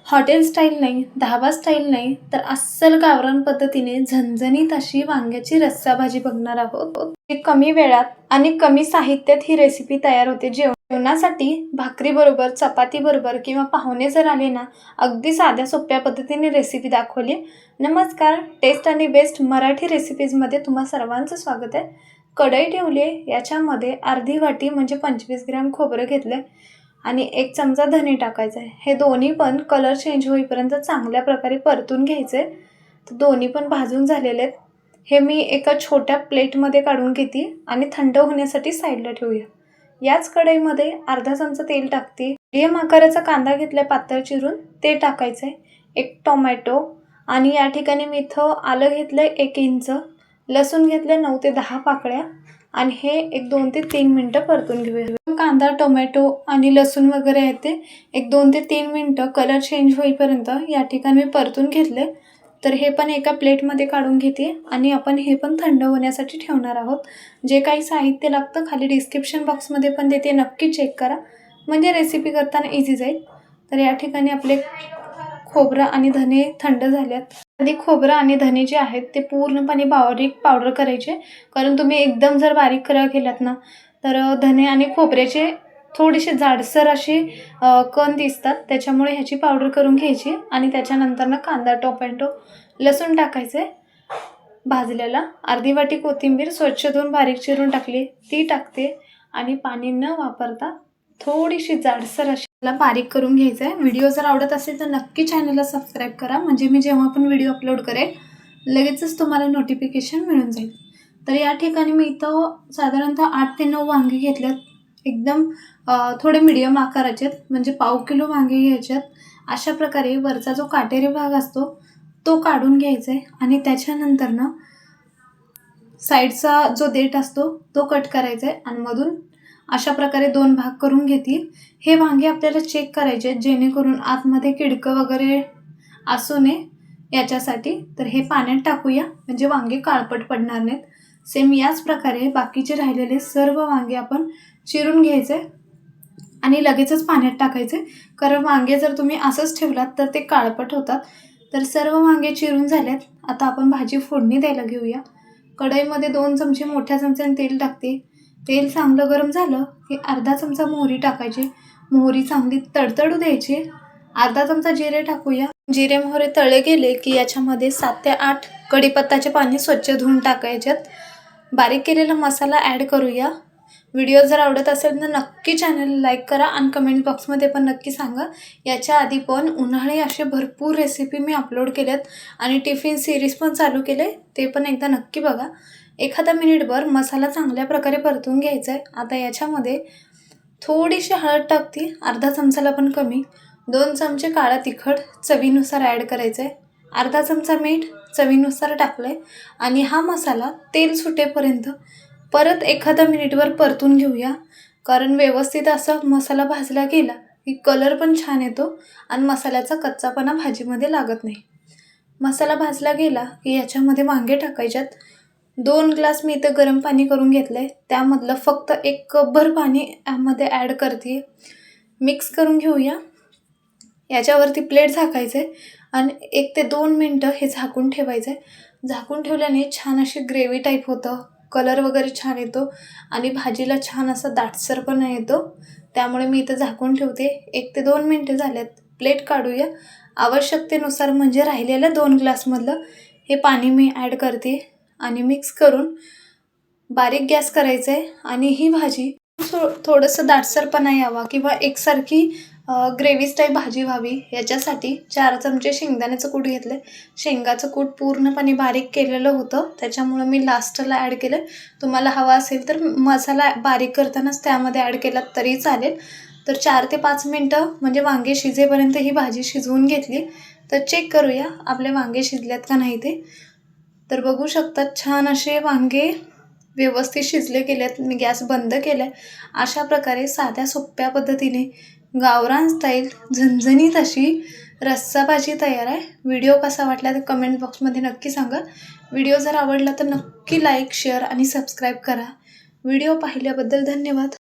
Hotel style नाही, धाबा style नाही, तर अस्सल गावरान पद्धतीने झणझणीत अशी वांग्याची रस्सा भाजी बघणार आहोत. ही कमी वेळात आणि कमी साहित्यात ही रेसिपी तयार होते. जेवणासाठी भाकरी बरोबर, चपाती बरोबर किंवा पाहुणे जर आले ना, अगदी साध्या सोप्या पद्धतीने रेसिपी दाखवली. नमस्कार, टेस्ट आणि बेस्ट मराठी रेसिपीजमध्ये तुम्हा सर्वांचं स्वागत आहे. कढई ठेवली आहे, याच्यामध्ये अर्धी वाटी म्हणजे 25 ग्रॅम खोबरं घेतलं आणि 1 चमचा धने टाकायचे आहे. हे दोन्ही पण कलर चेंज होईपर्यंत चांगल्या प्रकारे परतून घ्यायचे. तर दोन्ही पण भाजून झालेले आहेत. हे मी एका छोट्या प्लेटमध्ये काढून घेते आणि थंड होण्यासाठी साईडला ठेवूया. याच कढईमध्ये अर्धा चमचा तेल टाकते. मीडियम आकाराचा कांदा घेतला पातळ चिरून, ते टाकायचं आहे. 1 टोमॅटो आणि या ठिकाणी मी इथं आलं घेतलं 1 इंच, लसूण घेतले 9 ते 10 पाकळ्या आणि हे 2 ते 3 मिनटं परतून घेऊया. कांदा, टोमॅटो आणि लसूण वगैरे आहे ते 2 ते 3 मिनटं कलर चेंज होईपर्यंत या ठिकाणी मी परतून घेतले. तर हे पण एका प्लेटमध्ये काढून घेते आणि आपण हे पण थंड होण्यासाठी ठेवणार आहोत. जे काही साहित्य लागतं खाली डिस्क्रिप्शन बॉक्समध्ये पण देते, नक्की चेक करा, म्हणजे रेसिपी करताना इझी जाईल. तर या ठिकाणी आपले खोबरं आणि धने थंड झाल्यात. आधी खोबरं आणि धने जे आहेत ते पूर्णपणे बारीक पावडर करायचे, कारण तुम्ही एकदम जर बारीक केलात ना तर धने आणि खोबऱ्याचे थोडेसे जाडसर असे कण दिसतात. त्याच्यामुळे ह्याची पावडर करून घ्यायची आणि त्याच्यानंतर कांदा, टोमॅटो, लसूण टाकायचे भाजलेला. अर्धी वाटी कोथिंबीर स्वच्छ धुवून बारीक चिरून टाकली, ती टाकते आणि पाणी न वापरता थोडीशी जाडसर अशी बारीक करून घ्यायचं आहे. व्हिडिओ जर आवडत असेल तर नक्की चॅनलला सबस्क्राईब करा, म्हणजे मी जेव्हा पण व्हिडिओ अपलोड करेल लगेचच तुम्हाला नोटिफिकेशन मिळून जाईल. तर या ठिकाणी मी इथं साधारणतः 8 ते 9 वांगे घेतलेत. एकदम थोडे मीडियम आकाराचे आहेत, म्हणजे पाव किलो वांगे घ्यायचे. अशा प्रकारे वरचा जो काटेरी भाग असतो तो काढून घ्यायचा आहे आणि त्याच्यानंतर साईडचा जो देठ असतो तो कट करायचा आहे आणि मधून अशा प्रकारे 2 भाग करून घेतील. हे वांगे आपल्याला चेक करायचे जेणेकरून आतमध्ये किडकं वगैरे असू नये याच्यासाठी. तर हे पाण्यात टाकूया, म्हणजे वांगे काळपट पडणार नाहीत. सेम याच प्रकारे बाकीचे राहिलेले सर्व वांगे आपण चिरून घ्यायचे आणि लगेचच पाण्यात टाकायचे, कारण वांगे जर तुम्ही असंच ठेवलात तर ते काळपट होतात. तर सर्व वांगे चिरून झालेत. आता आपण भाजी फोडणी द्यायला घेऊया. कढईमध्ये 2 चमचे मोठ्या चमच्याने तेल टाकते. तेल चांगलं गरम झालं की अर्धा चमचा मोहरी टाकायची. मोहरी चांगली तडतडू द्यायची. अर्धा चमचा जिरे टाकूया. जिरे मोहरे तळले गेले की याच्यामध्ये 7 ते 8 कढीपत्त्याचे पाने स्वच्छ धुवून टाकायच्यात. बारीक केलेला मसाला ॲड करूया. व्हिडिओ जर आवडत असेल तर नक्की चॅनल लाईक करा आणि कमेंट बॉक्समध्ये पण नक्की सांगा. याच्या आधी पण उन्हाळी असे भरपूर रेसिपी मी अपलोड केल्यात आणि टिफिन सिरीज पण चालू केले, ते पण एकदा नक्की बघा. एखादा मिनिटभर मसाला चांगल्या प्रकारे परतून घ्यायचा आहे. आता याच्यामध्ये थोडीशी हळद टाकते, अर्धा चमचाला पण कमी. 2 चमचे काळा तिखट चवीनुसार ॲड करायचं आहे. अर्धा चमचा मीठ चवीनुसार टाकलं आहे आणि हा मसाला तेल सुटेपर्यंत परत एखादा मिनिटभर परतून घेऊया, कारण व्यवस्थित असा मसाला भाजला गेला की कलर पण छान येतो आणि मसाल्याचा कच्चापणा भाजीमध्ये लागत नाही. मसाला भाजला गेला की याच्यामध्ये वांगे टाकायच्यात. 2 ग्लास मी इथं गरम पाणी करून घेतलं आहे, त्यामधलं फक्त 1 कपभर पाणी यामध्ये ॲड करते. मिक्स करून घेऊया. याच्यावरती प्लेट झाकायचं आहे आणि 1 ते 2 मिनटं हे झाकून ठेवायचं आहे. झाकून ठेवल्याने छान अशी ग्रेव्ही टाईप होतं, कलर वगैरे छान येतो आणि भाजीला छान असा दाटसरपणा येतो. त्यामुळे मी इथं झाकून ठेवते. 1 ते 2 मिनटं झाल्यात. प्लेट काढूया. आवश्यकतेनुसार म्हणजे राहिलेल्या 2 ग्लासमधलं हे पाणी मी ॲड करते आणि मिक्स करून बारीक गॅस करायचं आहे आणि ही भाजी थोडंसं दाटसरपणा यावा किंवा एकसारखी ग्रेव्ही टाईप भाजी व्हावी याच्यासाठी 4 चमचे शेंगदाण्याचं कूट घेतलं. शेंगाचं कूट पूर्णपणे बारीक केलेलं होतं, त्याच्यामुळं मी लास्टला ॲड केलं. तुम्हाला हवा असेल तर मसाला बारीक करतानाच त्यामध्ये ॲड केला तरी चालेल. तर 4 ते 5 मिनटं म्हणजे वांगे शिजेपर्यंत ही भाजी शिजवून घेतली. तर चेक करूया आपले वांगे शिजल्यात का नाही ते. तर बघू शकतात छान असे वांगे व्यवस्थित शिजले गेलेत. मी गॅस बंद केला आहे. अशा प्रकारे साध्या सोप्या पद्धतीने गावरान स्टाईल झणझणीत अशी रस्सा भाजी तयार आहे. व्हिडिओ कसा वाटला तर कमेंट बॉक्समध्ये नक्की सांगा. व्हिडिओ जर आवडला तर नक्की लाईक, शेअर आणि सबस्क्राईब करा. व्हिडिओ पाहिल्याबद्दल धन्यवाद.